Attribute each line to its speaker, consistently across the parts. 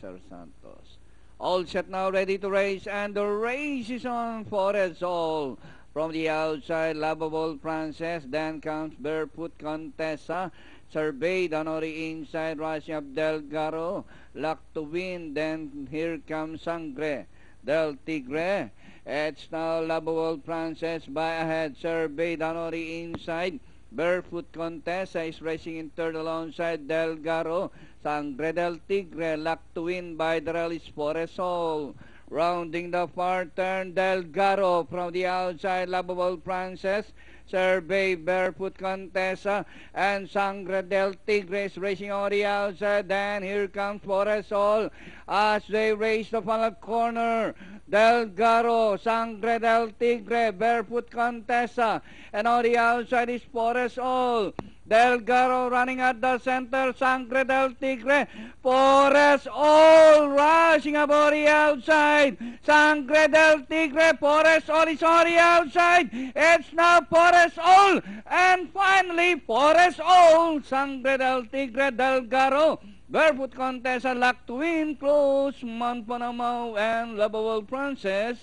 Speaker 1: Sir Santos. All set now, ready to race, and the race is on for us all. From the outside, Lovable Princess, then comes Barefoot Contessa, Survey Danori inside, rushing up Delgaro, Luck to Win, then here comes Sangre del Tigre. It's now Lovable Princess by ahead, Survey Danori inside, Barefoot Contessa is racing in third alongside Delgaro. Sangre del Tigre, Luck to Win by Drelis Foresol. Rounding the far turn, Delgaro from the outside, Lovable Princess. Survey Barefoot Contessa and Sangre del Tigre is racing on the outside. Then here comes Foresol as they race the final corner. Delgaro, Sangre del Tigre, Barefoot Contessa, and on the outside is Foresol. Delgaro running at the center, Sangre del Tigre, Foresol rushing about the outside, Sangre del Tigre, Foresol is on the outside, it's now Foresol, and finally Foresol, Sangre del Tigre, Delgaro, Barefoot Contessa, Luck to Win, Close, Mount Panamao, and Lovable Princess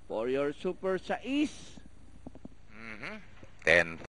Speaker 1: for your Super Sais.
Speaker 2: 10